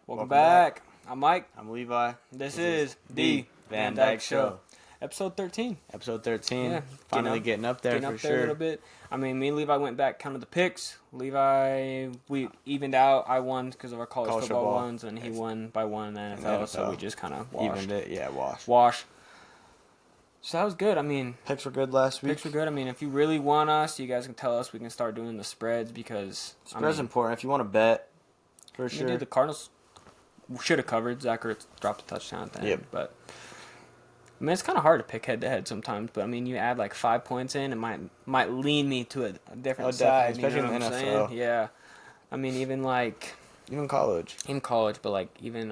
Welcome back. I'm Mike. I'm Levi. This is the Van Dyke Show. Episode 13. Episode 13. Yeah, Finally getting up there for sure. A little bit. I mean, me and Levi went back, counted the picks. Levi, we evened out. I won because of our college football ones, and he won by one in the NFL. So we just kind of washed. Evened it, yeah, wash. So that was good. I mean, picks were good last week. Picks were good. I mean, if you really want us, you guys can tell us. We can start doing the spreads because spreads important. If you want to bet, for sure. Dude, the Cardinals should have covered. Zach Ertz dropped a touchdown at the end, but I mean, it's kind of hard to pick head-to-head sometimes, but I mean, you add like 5 points in, it might lean me to a different side. Especially in the NFL. Yeah. I mean, even college. In college, but like even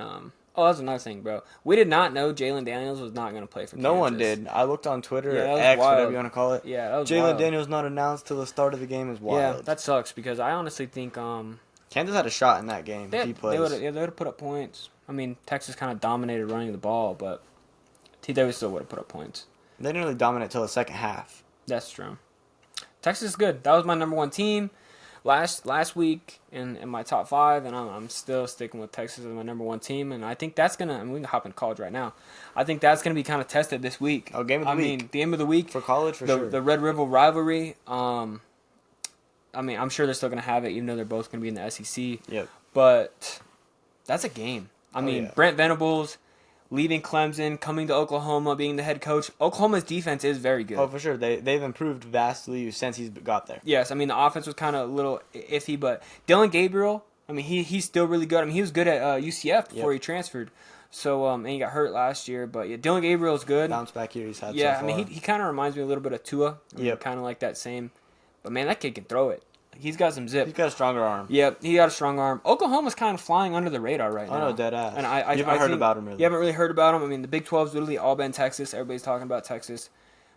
that's another thing, bro. We did not know Jalen Daniels was not going to play for Kansas. No one did. I looked on Twitter, X, whatever you want to call it. Yeah, that was Jalen Daniels not announced till the start of the game is wild. Yeah, that sucks because I honestly think Kansas had a shot in that game. They would have put up points. I mean, Texas kind of dominated running the ball, but They still would have put up points. They didn't really dominate till the second half. That's true. Texas is good. That was my number one team last week in my top 5, and I'm still sticking with Texas as my number one team. And I think that's gonna. I mean, we can hop in college right now. I think that's gonna be kind of tested this week. Oh, game of the week. I mean, the game of the week for college for sure. The Red River rivalry. I mean, I'm sure they're still gonna have it, even though they're both gonna be in the SEC. Yep. But that's a game. I mean, Brent Venables leaving Clemson, coming to Oklahoma, being the head coach. Oklahoma's defense is very good. Oh, for sure. They've improved vastly since he's got there. Yes, I mean, the offense was kind of a little iffy, but Dylan Gabriel, I mean, he's still really good. I mean, he was good at UCF before he transferred. So, and he got hurt last year. But, yeah, Dylan Gabriel's good. Bounce back here he's had so far. I mean, he kind of reminds me a little bit of Tua. Kind of like that same. But, man, that kid can throw it. He's got some zip. He's got a stronger arm. Yep, he got a strong arm. Oklahoma's kind of flying under the radar right now. Oh, no, dead ass. And you haven't heard about him, really. You haven't really heard about him. I mean, the Big 12's literally all been Texas. Everybody's talking about Texas.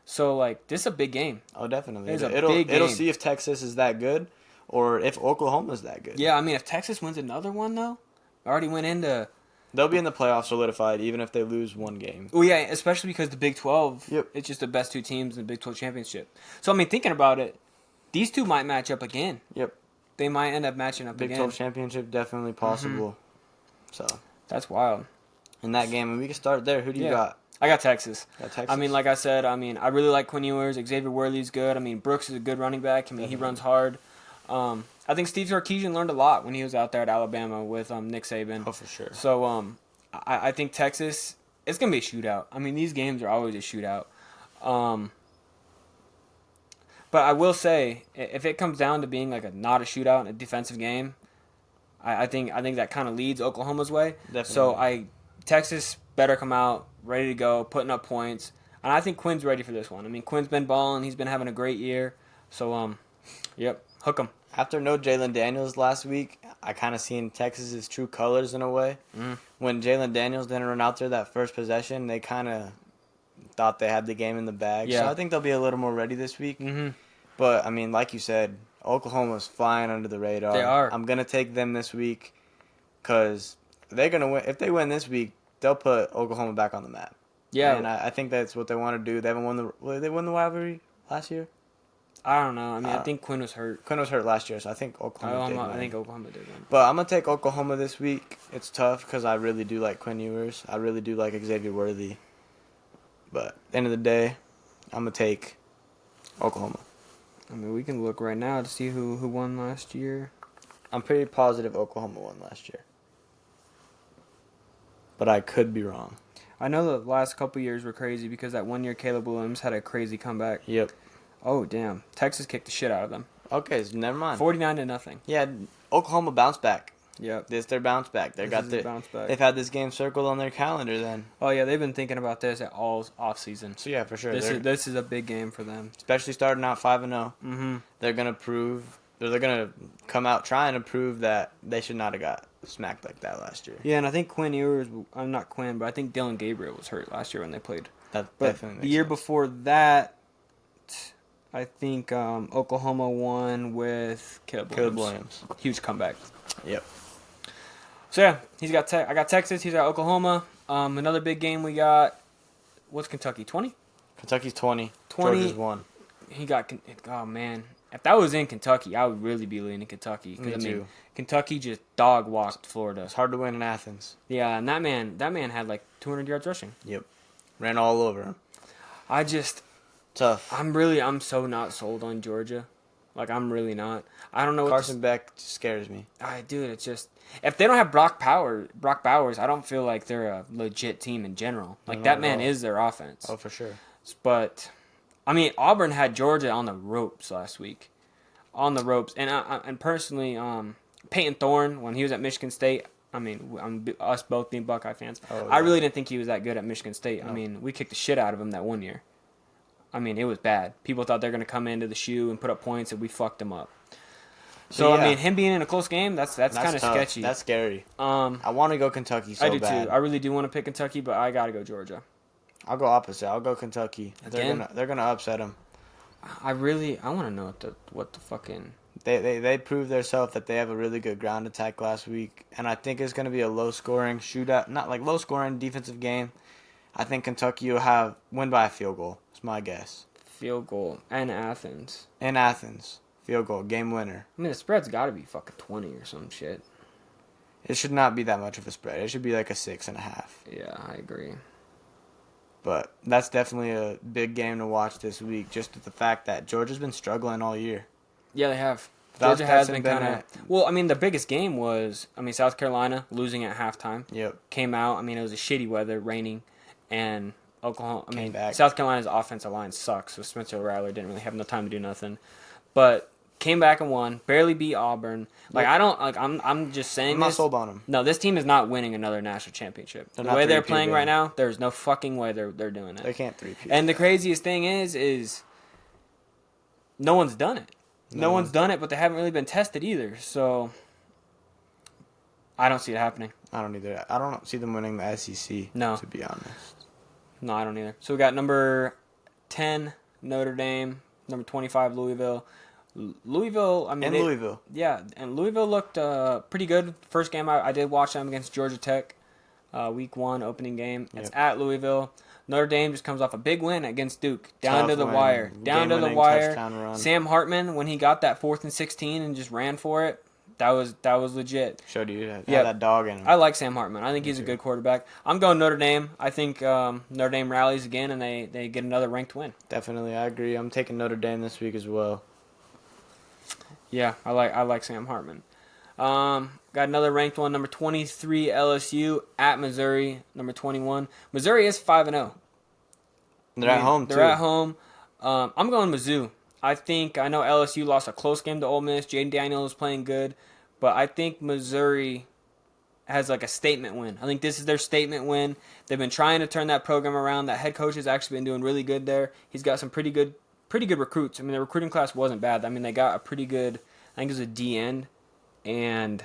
So, like, this is a big game. Oh, definitely. It'll see if Texas is that good or if Oklahoma's that good. Yeah, I mean, if Texas wins another one, though, already went into... They'll be in the playoffs solidified even if they lose one game. Well, yeah, especially because the Big 12, it's just the best 2 teams in the Big 12 championship. So, I mean, thinking about it, these 2 might match up again. Yep. They might end up matching up Big again. Big 12 championship, definitely possible. So that's wild. In that game, and we can start there. Who do you got? I got Texas. Texas. I mean, like I said, I really like Quinn Ewers. Xavier Worthy's good. I mean, Brooks is a good running back. I mean, he runs hard. I think Steve Sarkisian learned a lot when he was out there at Alabama with Nick Saban. Oh, for sure. So I think Texas, it's going to be a shootout. I mean, these games are always a shootout. But I will say, if it comes down to being like not a shootout and a defensive game, I think that kind of leads Oklahoma's way. Definitely. So Texas better come out ready to go, putting up points, and I think Quinn's ready for this one. I mean, Quinn's been balling; he's been having a great year. So, hook 'em. After no Jalen Daniels last week, I kind of seen Texas's true colors in a way. When Jalen Daniels didn't run out there that first possession, they kind of thought they had the game in the bag. Yeah. So I think they'll be a little more ready this week. But, I mean, like you said, Oklahoma's flying under the radar. They are. I'm going to take them this week because they're going to win. If they win this week, they'll put Oklahoma back on the map. Yeah. And I think that's what they want to do. They haven't won they won the rivalry last year? I don't know. I mean, I think Quinn was hurt. Quinn was hurt last year, so I think Oklahoma did win. I think Oklahoma did win. But I'm going to take Oklahoma this week. It's tough because I really do like Quinn Ewers. I really do like Xavier Worthy. But at the end of the day, I'm going to take Oklahoma. I mean, we can look right now to see who won last year. I'm pretty positive Oklahoma won last year. But I could be wrong. I know the last couple years were crazy because that 1 year Caleb Williams had a crazy comeback. Yep. Oh, damn. Texas kicked the shit out of them. Okay, so never mind. 49-0. Yeah, Oklahoma bounced back. Yep. This their bounce back. They've had this game circled on their calendar then. Oh, yeah, they've been thinking about this at all off-season. So, yeah, for sure. This is a big game for them. Especially starting out 5-0. They're going to prove... They're going to come out trying to prove that they should not have got smacked like that last year. Yeah, and I think Quinn Ewers... I'm not Quinn, but I think Dylan Gabriel was hurt last year when they played. That but definitely makes the year sense. before that... I think Oklahoma won with Caleb Williams. Huge comeback. Yep. So, yeah, I got Texas. He's got Oklahoma. Another big game we got. What's Kentucky, 20? Kentucky's 20. 20. Georgia's 1. He got, oh, man. If that was in Kentucky, I would really be leaning Kentucky. Me too. Kentucky just dog walked Florida. It's hard to win in Athens. Yeah, and that man had like 200 yards rushing. Yep. Ran all over him. Tough. I'm so not sold on Georgia. Like, I'm really not. I don't know. Carson Beck scares me. Dude, it's just if they don't have Brock Bowers, I don't feel like they're a legit team in general. Like, Not that at man all. is their offense. Oh, for sure. But I mean, Auburn had Georgia on the ropes last week, on the ropes. And personally, Peyton Thorne, when he was at Michigan State, I mean, us both being Buckeye fans, Oh, I yeah. really didn't think he was that good at Michigan State. No. I mean, we kicked the shit out of him that one year. I mean, it was bad. People thought they were going to come into the shoe and put up points, and we fucked them up. So, yeah. I mean, him being in a close game, that's kind of tough. sketchy. That's scary. I I want to go Kentucky so do bad. too. I really do want to pick Kentucky, but I got to go Georgia. I'll go opposite. I'll go Kentucky. Again? They're gonna upset them. I want to know what the fucking... They proved themselves that they have a really good ground attack last week, and I think it's gonna be a low scoring shootout, not like low scoring defensive game. I think Kentucky will win by a field goal. It's my guess. Field goal and Athens. In Athens, field goal, game winner. I mean, the spread's got to be fucking 20 or some shit. It should not be that much of a spread. It should be like a 6.5. Yeah, I agree. But that's definitely a big game to watch this week, just with the fact that Georgia's been struggling all year. Yeah, they have. Without Georgia has Stetson been kind of... Bennett. Well, I mean, the biggest game was, South Carolina losing at halftime. Yep. Came out. I mean, it was a shitty weather, raining, and Oklahoma... Came back. South Carolina's offensive line sucks, so Spencer Rattler didn't really have no time to do nothing. But came back and won. Barely beat Auburn. Like, Yep. I'm just saying I'm not this. sold on them. No, this team is not winning another national championship. They're The not way they're 3-2 playing game. right now, there's no fucking way they're doing it. They can't 3-peat. And the craziest thing is no one's done it. No one's done it, but they haven't really been tested either. So I don't see it happening. I don't either. I don't see them winning the SEC. No. To be honest. No, I don't either. So we got number 10, Notre Dame, number 25, Louisville. Louisville, I mean... Louisville. Yeah, and Louisville looked pretty good. First game, I did watch them against Georgia Tech, week 1, opening game. It's Yep. at Louisville. Notre Dame just comes off a big win against Duke. Down Tough to the win. wire. Down to the Game-winning wire. touchdown run. Sam Hartman, when he got that 4th and 16 and just ran for it, that was legit. Showed you had Yeah. that dog in him. I like Sam Hartman. I think he's a too. good quarterback. I'm going Notre Dame. I think Notre Dame rallies again and they get another ranked win. Definitely, I agree. I'm taking Notre Dame this week as well. Yeah, I like Sam Hartman. Got another ranked one, number 23 LSU at Missouri, number 21. Missouri is 5-0. They're at home, too. They're at home. I'm going Mizzou. I know LSU lost a close game to Ole Miss. Jaden Daniels is playing good, but I think Missouri has like a statement win. I think this is their statement win. They've been trying to turn that program around. That head coach has actually been doing really good there. He's got some pretty good recruits. I mean, the recruiting class wasn't bad. I mean, they got a pretty good, I think it was a D end, and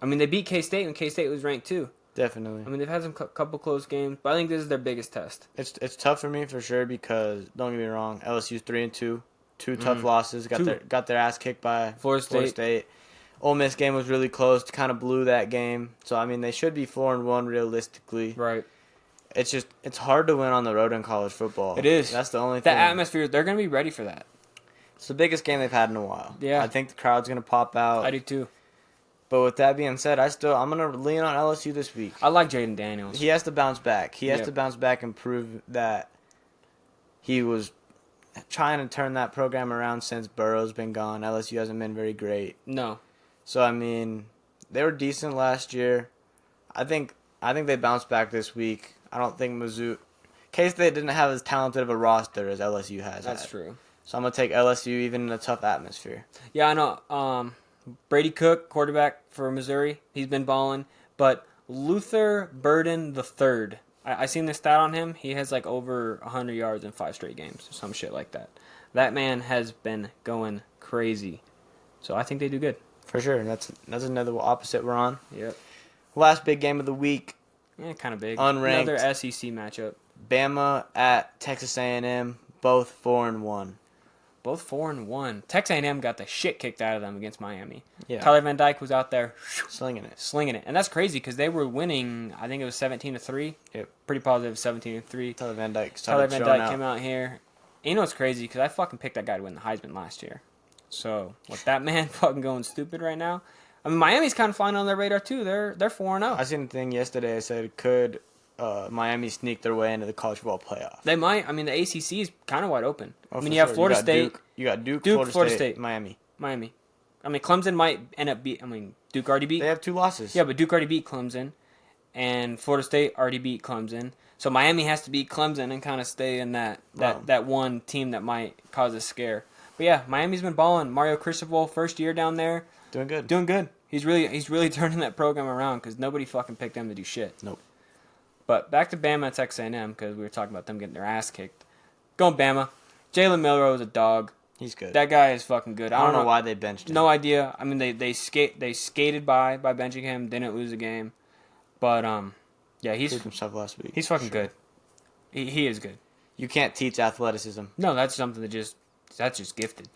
I mean, they beat K-State when K-State was ranked too. Definitely. I mean, they've had some couple close games, but I think this is their biggest test. It's tough for me for sure because don't get me wrong, LSU's 3-2, two tough losses. Got their ass kicked by Florida State. Ole Miss game was really close. Kind of blew that game. So I mean, they should be 4-1 realistically. Right. It's hard to win on the road in college football. It is. That's the only The thing. atmosphere, they're going to be ready for that. It's the biggest game they've had in a while. Yeah. I think the crowd's gonna pop out. I do too. But with that being said, I'm gonna lean on LSU this week. I like Jaden Daniels. He has to bounce back. He has Yep. to bounce back and prove that he was trying to turn that program around since Burrow's been gone. LSU hasn't been very great. No. So I mean, they were decent last year. I think they bounced back this week. I don't think Mizzou, K-State didn't have as talented of a roster as LSU has. That's had. true. So I'm gonna take LSU even in a tough atmosphere. Yeah, I know. Brady Cook, quarterback for Missouri, he's been balling. But Luther Burden III, I seen the stat on him. He has like over 100 yards in 5 straight games, or some shit like that. That man has been going crazy. So I think they do good. For sure. That's another opposite we're on. Yep. Last big game of the week. Yeah, kind of big. Unranked. Another SEC matchup. Bama at Texas A&M, both 4-1. Both 4-1. Texas A&M got the shit kicked out of them against Miami. Yeah. Tyler Van Dyke was out there Slinging it. slinging it, and that's crazy because they were winning. I think it was 17-3. Yep. Pretty positive 17-3. Tyler Van Dyke Tyler Van showing Dyke out. came out here you know what's crazy? Because I fucking picked that guy to win the Heisman last year. So with that man fucking going stupid right now, I mean Miami's kind of flying on their radar too. They're 4-0. I seen a thing yesterday. I said, could Miami sneak their way into the college football playoff? They might. I mean the ACC is kind of wide open. Oh, I mean for you have sure. Florida State. You got Duke, Florida State, Miami. I mean Clemson might end up beat. I mean Duke already beat. They have 2 losses. Yeah, but Duke already beat Clemson, and Florida State already beat Clemson. So Miami has to beat Clemson and kind of stay in that one team that might cause a scare. But yeah, Miami's been balling. Mario Cristobal, first year down there, Doing good. doing good. He's really turning that program around because nobody fucking picked them to do shit. Nope. But back to Bama and Texas A&M because we were talking about them getting their ass kicked. Going Bama. Jalen Milroe is a dog. He's good. That guy is fucking good. I don't know why they benched him. No idea. I mean, they skated by benching him. Didn't lose a game. But yeah, he's Proved himself last week. he's fucking good. He is good. You can't teach athleticism. No, that's something that's just gifted.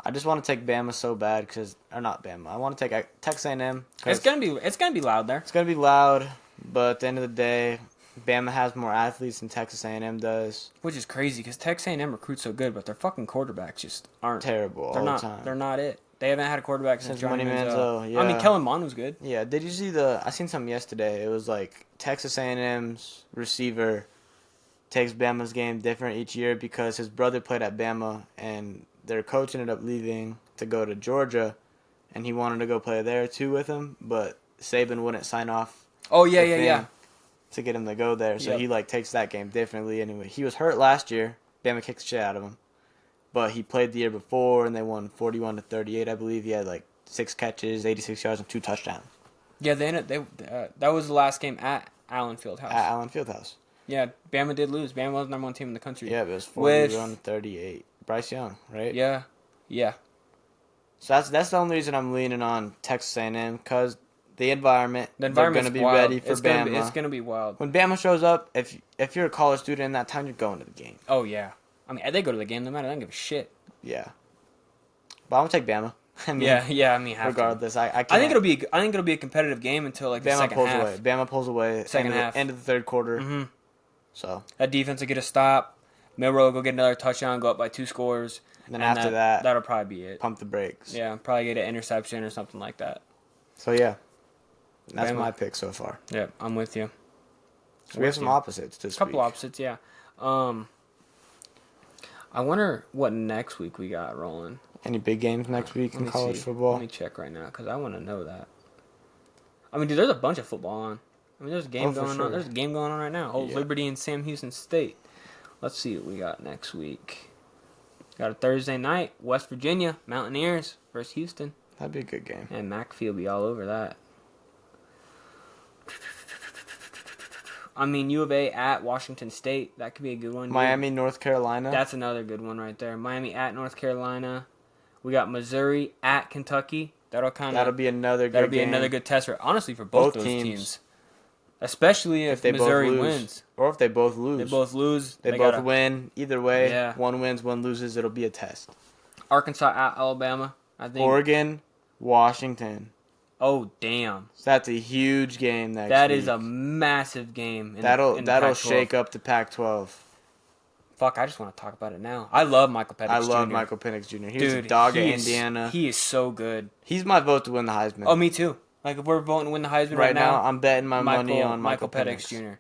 I just want to take Bama so bad or not Bama. I want to take Texas A&M. It's gonna be loud there. It's gonna be loud, but at the end of the day, Bama has more athletes than Texas A&M does. Which is crazy because Texas A&M recruits so good, but their fucking quarterbacks just aren't Terrible all the time. They're not it. They haven't had a quarterback since Johnny Money Manziel. yeah. I mean, Kellen Mond was good. Yeah, did you see I seen something yesterday. It was like Texas A&M's receiver takes Bama's game different each year because his brother played at Bama and their coach ended up leaving to go to Georgia and he wanted to go play there too with him, but Saban wouldn't sign off. Oh yeah. To get him to go there, so Yep. he takes that game differently. Anyway, he was hurt last year. Bama kicked the shit out of him, but he played the year before and they won 41-38, I believe. He had 6 catches, 86 yards, and 2 touchdowns. Yeah, that was the last game at Allen Fieldhouse. At Allen Fieldhouse. Yeah, Bama did lose. Bama was the number 1 team in the country. Yeah, but it was 41-38. Bryce Young, right? Yeah. So that's the only reason I'm leaning on Texas A&M because the environment. The They're environment's going to be wild. ready for It's Bama. gonna be wild. When Bama shows up, if you're a college student in that time, you're going to the game. Oh yeah. I mean, they go to the game no matter. They don't give a shit. Yeah. But I'm gonna take Bama. I mean, Yeah. I mean, regardless, I can't. I think it'll be a competitive game until the Bama second pulls half. away. Bama pulls away. Second half. End of the third quarter. Mm-hmm. So. That defense will get a stop. Milroe will go get another touchdown, go up by 2 scores. And then after that, that'll probably be it. Pump the brakes. Yeah, probably get an interception or something like that. So yeah, that's Bama. my pick so far. Yeah, I'm with you. So we have some opposites this week. Couple opposites, yeah. I wonder what next week we got rolling. Any big games next week in college football? Let me check right now because I want to know that. I mean, dude, there's a bunch of football on. I mean, there's a game going on. There's a game going on right now. Old Liberty and Sam Houston State. Let's see what we got next week. Got a Thursday night, West Virginia Mountaineers versus Houston. That'd be a good game. And McAfee will be all over that. I mean, U of A at Washington State. That could be a good one. Miami, North Carolina. That's another good one right there. Miami at North Carolina. We got Missouri at Kentucky. That'll be another good That'll be game. another good test for honestly for both those teams. Especially if Missouri wins. Or if they both lose. They both lose. They both win. Either way, Yeah. one wins, one loses. It'll be a test. Arkansas at Alabama. I think. Oregon, Washington. Oh damn! So that's a huge game next That week. is a massive game. That'll Pac-12. shake up the Pac-12. Fuck! I just want to talk about it now. I love Michael Penix Jr. I love Michael Penix Jr. He was a Dude, dog at Indiana. He is so good. He's my vote to win the Heisman. Oh, me too. Like if we're voting to win the Heisman right now, I'm betting my money on Michael Penix Jr.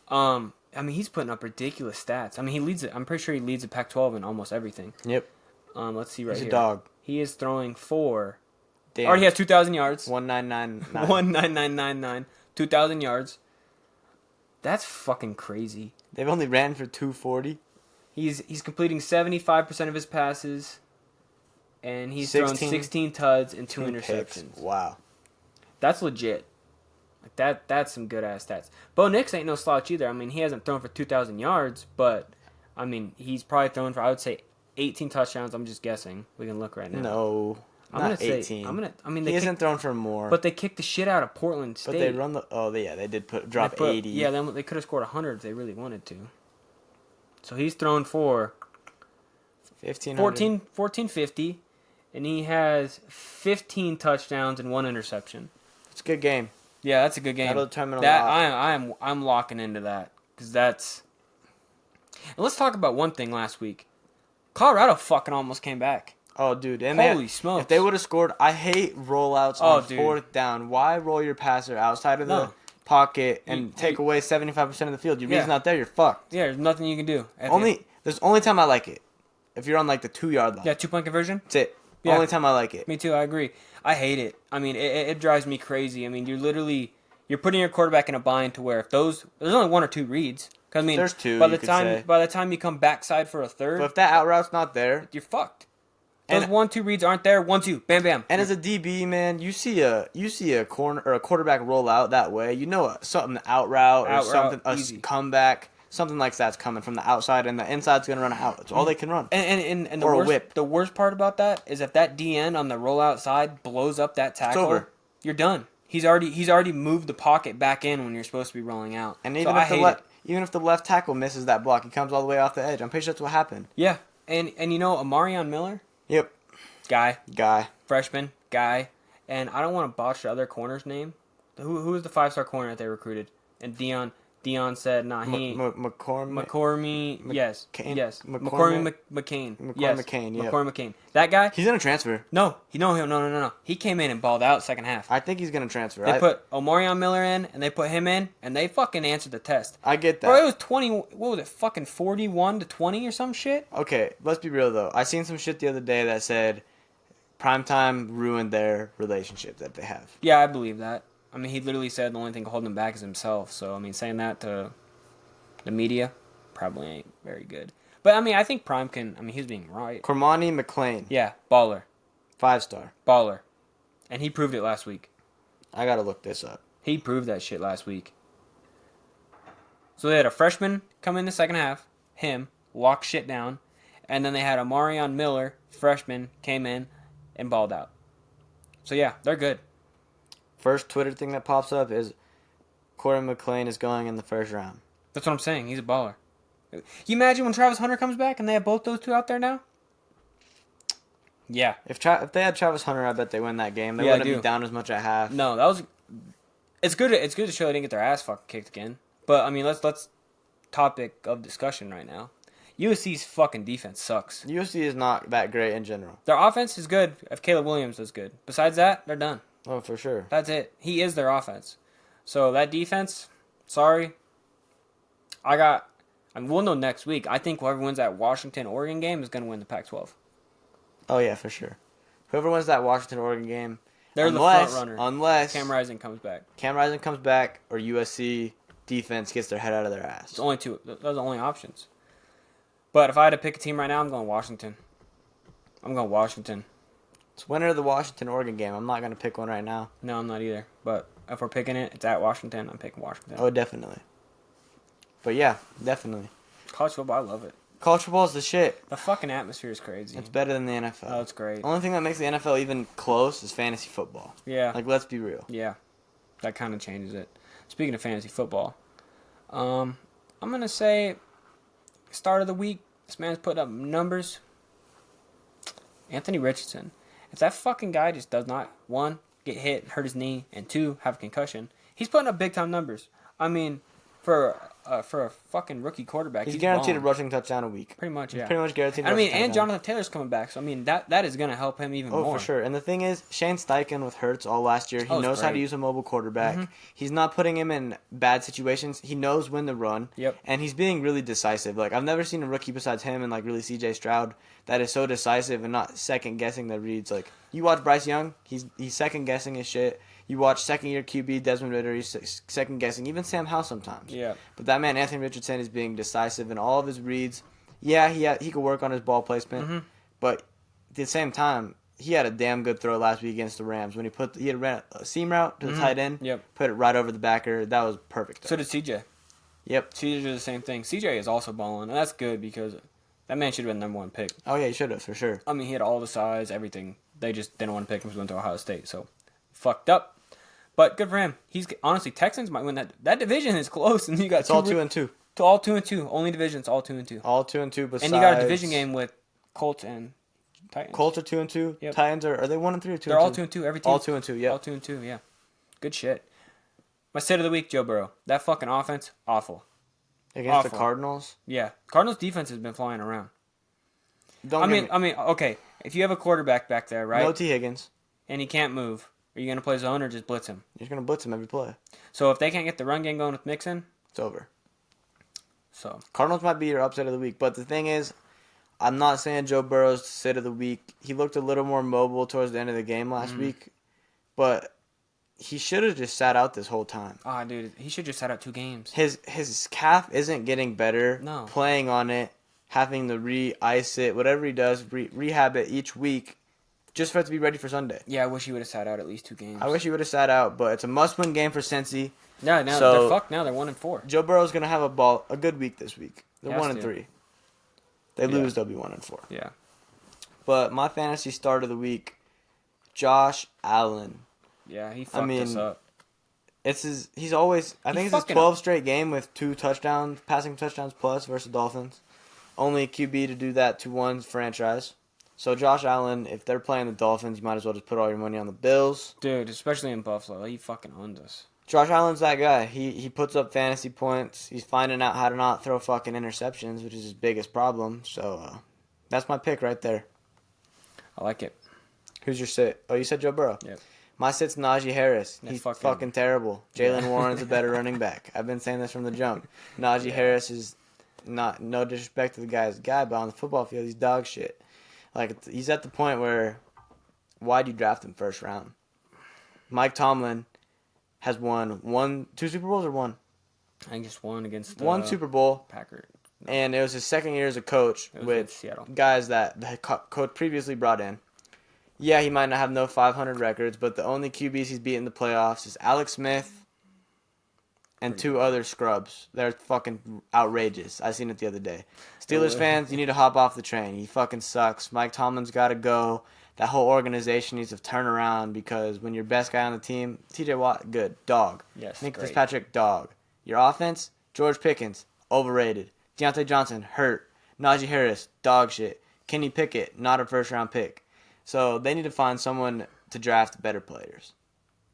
I mean, he's putting up ridiculous stats. I mean, he leads it. I'm pretty sure he leads the Pac-12 in almost everything. Yep. Let's see right He's here. a dog. He is throwing for. Damn. Already has 2,000 yards. 1999. 19999. 2,000 yards. That's fucking crazy. They've only ran for 240. He's completing 75% of his passes, and he's thrown 16 tuds and 2 interceptions. Picks. Wow. That's legit. Like that's some good ass stats. Bo Nix ain't no slouch either. I mean, he hasn't thrown for 2,000 yards, but I mean, he's probably thrown for I would say 18 touchdowns. I'm just guessing. We can look right now. No, I'm not gonna 18. Say, I mean, he hasn't thrown for more. But they kicked the shit out of Portland State. But they run the. Oh, yeah, they did drop 80. Yeah, they could have scored 100 if they really wanted to. So he's thrown for 1450, and he has 15 touchdowns and 1 interception. It's a good game. Yeah, that's a good game. That'll determine a lot. I'm locking into that because that's. And let's talk about one thing last week. Colorado fucking almost came back. Oh, dude. And Holy smokes. If they would have scored, I hate rollouts on fourth down. Why roll your passer outside of the pocket and take away 75% of the field? Your read's not there, you're fucked. Yeah, there's nothing you can do. There's only time I like it. If you're on like the 2-yard line. Yeah, 2-point conversion? That's it. Yeah. Only time I like it. Me too, I agree. I hate it. I mean, it drives me crazy. I mean, you're putting your quarterback in a bind to where if there's only 1 or 2 reads. Cause, I mean, there's 2, by the time you come backside for a third. But if that out route's not there, you're fucked. Those 1-2 reads aren't there. 1-2, bam, bam. And as a DB, man, you see a corner or a quarterback roll out that way. You know something out route or something a comeback, something like that's coming from the outside, and the inside's gonna run out. That's all they can run. And or a whip. The worst part about that is if that DN on the rollout side blows up that tackle, it's over. You're done. He's already moved the pocket back in when you're supposed to be rolling out. And even if the left tackle misses that block, he comes all the way off the edge. I'm pretty sure that's what happened. Yeah, and you know Amarion Miller. Yep. Guy. Freshman. Guy. And I don't want to botch the other corner's name. Who was the 5-star corner that they recruited? And Dion said, nah, he ain't. McCormy. Yes. McCain. McCain. Yes. McCain, yeah. McCormy McCain. That guy? He's going to transfer. No. He came in and balled out second half. I think he's going to transfer. They put Omarion Miller in, and they put him in, and they fucking answered the test. I get that. Bro, it was 20, what was it, fucking 41-20 or some shit? Okay, let's be real, though. I seen some shit the other day that said primetime ruined their relationship that they have. Yeah, I believe that. I mean, he literally said the only thing holding him back is himself. So, I mean, saying that to the media probably ain't very good. But, I mean, I think Prime can... I mean, he's being right. Cormani McLean. Yeah, baller. 5-star. Baller. And he proved it last week. I gotta look this up. He proved that shit last week. So, they had a freshman come in the second half. Him. Lock shit down. And then they had Amarion Miller, freshman, came in and balled out. So, yeah, they're good. First Twitter thing that pops up is Corey McLean is going in the first round. That's what I'm saying. He's a baller. You imagine when Travis Hunter comes back and they have both those two out there now? Yeah. If they had Travis Hunter, I bet they win that game. They wouldn't be down as much at half. No, that was. It's good. It's good to show they didn't get their ass fucking kicked again. But I mean, let's topic of discussion right now. USC's fucking defense sucks. USC is not that great in general. Their offense is good if Caleb Williams is good. Besides that, they're done. Oh, for sure. That's it. He is their offense. So that defense, sorry. We'll know next week. I think whoever wins that Washington-Oregon game is going to win the Pac-12. Oh, yeah, for sure. Whoever wins that Washington-Oregon game, they're the front runner. Unless Cam Rising comes back. Or USC defense gets their head out of their ass. It's only two. Those are the only options. But if I had to pick a team right now, I'm going Washington. It's winner of the Washington-Oregon game. I'm not going to pick one right now. No, I'm not either. But if we're picking it, it's at Washington. I'm picking Washington. Oh, definitely. But yeah, definitely. College football, I love it. College football is the shit. The fucking atmosphere is crazy. It's better than the NFL. Oh, it's great. Only thing that makes the NFL even close is fantasy football. Yeah. Like, let's be real. Yeah. That kind of changes it. Speaking of fantasy football, I'm going to say start of the week, this man's putting up numbers. Anthony Richardson. If that fucking guy just does not, 1, get hit, hurt his knee, and 2, have a concussion, he's putting up big-time numbers. I mean, for a fucking rookie quarterback, he's guaranteed a rushing touchdown a week. Pretty much, yeah. He's pretty much guaranteed. I mean, and Jonathan Taylor's coming back, so I mean that is gonna help him even more. Oh, for sure. And the thing is, Shane Steichen with Hurts all last year, he knows how to use a mobile quarterback. Mm-hmm. He's not putting him in bad situations. He knows when to run. Yep. And he's being really decisive. Like, I've never seen a rookie besides him and like really C.J. Stroud that is so decisive and not second guessing the reads. Like, you watch Bryce Young, he's second guessing his shit. You watch second-year QB Desmond Ridder, he's second-guessing. Even Sam Howell sometimes. Yeah. But that man, Anthony Richardson, is being decisive in all of his reads. Yeah, he could work on his ball placement. Mm-hmm. But at the same time, he had a damn good throw last week against the Rams. When he had ran a seam route to the tight end, put it right over the backer. That was perfect. So did CJ. Yep. CJ did the same thing. CJ is also balling, and that's good because that man should have been the number 1 pick. Oh, yeah, he should have, for sure. I mean, he had all the size, everything. They just didn't want to pick him because he went to Ohio State. So, fucked up. But good for him. Honestly, Texans might win that. That division is close, and you got all 2-2. All 2-2. Only divisions, all 2-2. All 2-2. Besides, and you got a division game with Colts and Titans. Colts are 2-2. Yep. Titans are they 1-3 or 2-2? They're all 2-2. Every team. All 2-2. Yeah. All 2-2. Yeah. Good shit. My sit of the week, Joe Burrow. That fucking offense, awful. Against the Cardinals. Yeah, Cardinals defense has been flying around. Okay. If you have a quarterback back there, right? No T. Higgins. And he can't move, are you going to play zone or just blitz him? You're just gonna blitz him every play. So if they can't get the run game going with Mixon, it's over. So Cardinals might be your upset of the week, but the thing is, I'm not saying Joe Burrow's sit of the week. He looked a little more mobile towards the end of the game last week, but he should have just sat out this whole time. Ah, dude, he should just sat out 2 games. His calf isn't getting better. No. Playing on it, having to re-ice it, whatever he does, rehab it each week, just for it to be ready for Sunday. Yeah, I wish he would have sat out at least 2 games. I wish he would have sat out, but it's a must-win game for Cincy. Yeah, now they're fucked. Now they're 1-4. Joe Burrow's gonna have a good week this week. They're 1-3. They lose, they'll be 1-4. Yeah. But my fantasy start of the week, Josh Allen. Yeah, he fucked us up. He's always. I think it's his 12th straight game with 2 touchdowns, passing touchdowns plus versus Dolphins. Only QB to do that to one franchise. So Josh Allen, if they're playing the Dolphins, you might as well just put all your money on the Bills. Dude, especially in Buffalo, he fucking owns us. Josh Allen's that guy. He puts up fantasy points. He's finding out how to not throw fucking interceptions, which is his biggest problem. So that's my pick right there. I like it. Who's your sit? Oh, you said Joe Burrow. Yep. My sit's Najee Harris. He's fucking terrible. Jalen Yeah. Warren's a better running back. I've been saying this from the jump. Najee Harris is no disrespect to the guy's guy, but on the football field, he's dog shit. Like, he's at the point where, why'd you draft him first round? Mike Tomlin has won 2 Super Bowls or 1? I think just one against the 1 Super Bowl. Packers. And it was his second year as a coach with Seattle. guys that the coach previously brought in. Yeah, he might not have no 500 records, but the only QBs he's beat in the playoffs is Alex Smith and 2 other scrubs. They're fucking outrageous. I seen it the other day. Steelers fans, you need to hop off the train. He fucking sucks. Mike Tomlin's got to go. That whole organization needs to turn around because when your best guy on the team, TJ Watt, good. Dog. Yes, Nick great. Fitzpatrick, dog. Your offense, George Pickens, overrated. Deontay Johnson, hurt. Najee Harris, dog shit. Kenny Pickett, not a first-round pick. So they need to find someone to draft better players.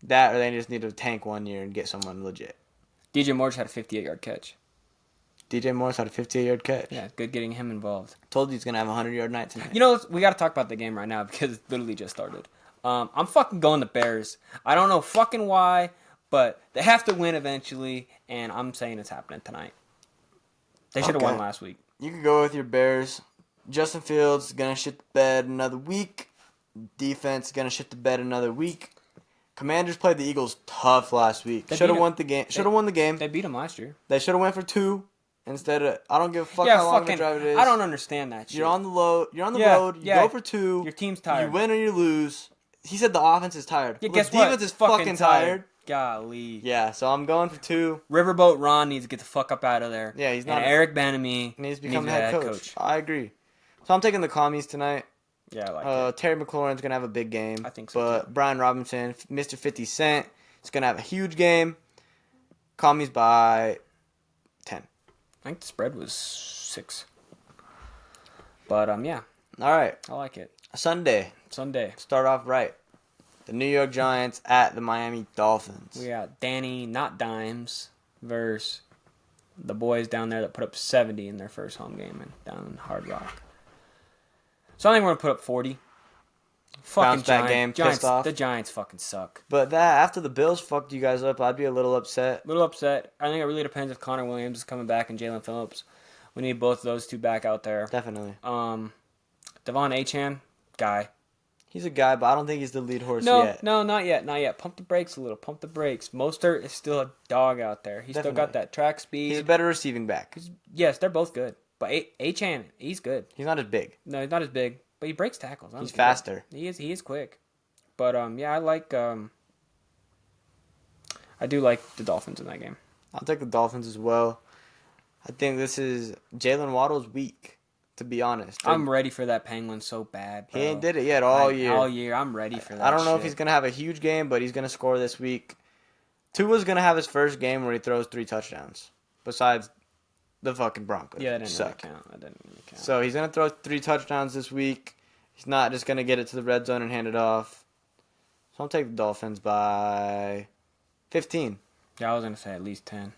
That or they just need to tank 1 year and get someone legit. DJ Moore just had a 58-yard catch. DJ Morris had a 58-yard catch. Yeah, good getting him involved. Told you he's going to have a 100-yard night tonight. You know, we got to talk about the game right now because it literally just started. I'm fucking going the Bears. I don't know fucking why, but they have to win eventually, and I'm saying it's happening tonight. They should have won last week. You could go with your Bears. Justin Fields is going to shit the bed another week. Defense is going to shit the bed another week. Commanders played the Eagles tough last week. Should have won the game. Should have won the game. They beat them last year. They should have went for 2 instead of. I don't give a fuck how long the drive it is. I don't understand that shit. You're on the road. You go for 2. Your team's tired. You win or you lose. He said the offense is tired. Yeah, Well, guess the what? defense is fucking tired. Golly. Yeah, so I'm going for 2. Riverboat Ron needs to get the fuck up out of there. Yeah, he's not. And Eric Bieniemy needs to become the head coach. I agree. So I'm taking the commies tonight. Yeah, I like it. Terry McLaurin's going to have a big game. I think so, But too. Brian Robinson, Mr. 50 Cent, is going to have a huge game. Commies by 10. I think the spread was 6. But, yeah. All right. I like it. Sunday. Start off right. The New York Giants at the Miami Dolphins. We got Danny, not Dimes, versus the boys down there that put up 70 in their first home game down in Hard Rock. So I think we're going to put up 40. Bounce back game, pissed off. The Giants fucking suck. But after the Bills fucked you guys up, I'd be a little upset. I think it really depends if Connor Williams is coming back and Jalen Phillips. We need both of those 2 back out there. Definitely. Devon Achane, guy. He's a guy, but I don't think he's the lead horse yet. No, not yet. Pump the brakes a little. Pump the brakes. Mostert is still a dog out there. He's still got that track speed. He's a better receiving back. Yes, they're both good. But Achane, he's good. He's not as big. No, he's not as big, but he breaks tackles. He's faster. He is quick. But yeah, I like I do like the Dolphins in that game. I'll take the Dolphins as well. I think this is Jalen Waddle's week, to be honest. I'm ready for that Penguin so bad, bro. He ain't did it yet all year. All year, I'm ready for that. I don't know if he's going to have a huge game, but he's going to score this week. Tua's going to have his first game where he throws 3 touchdowns, besides the fucking Broncos. Yeah, that didn't really count. That didn't really count. So he's going to throw 3 touchdowns this week. He's not just going to get it to the red zone and hand it off. So I'll take the Dolphins by 15. Yeah, I was going to say at least 10.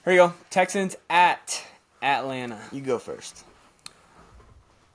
Here you go. Texans at Atlanta. You go first.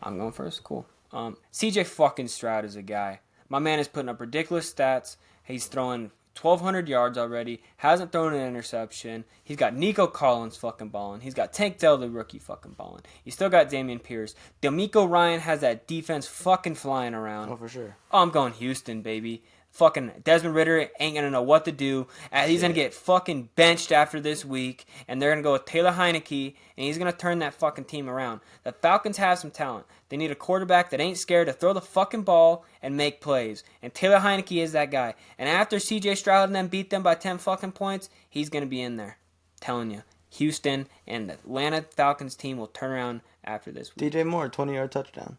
I'm going first. Cool. CJ fucking Stroud is a guy. My man is putting up ridiculous stats. He's throwing 1,200 yards already. Hasn't thrown an interception. He's got Nico Collins fucking balling. He's got Tank Dell, the rookie, fucking balling. He's still got Damian Pierce. D'Amico Ryan has that defense fucking flying around. Oh, for sure. Oh, I'm going Houston, baby. Fucking Desmond Ritter ain't gonna know what to do. He's gonna get fucking benched after this week, and they're gonna go with Taylor Heineke, and he's gonna turn that fucking team around. The Falcons have some talent. They need a quarterback that ain't scared to throw the fucking ball and make plays, and Taylor Heineke is that guy. And after C.J. Stroud and them beat them by 10 fucking points, he's gonna be in there. Telling you, Houston and the Atlanta Falcons team will turn around after this week. DJ Moore, 20-yard touchdown.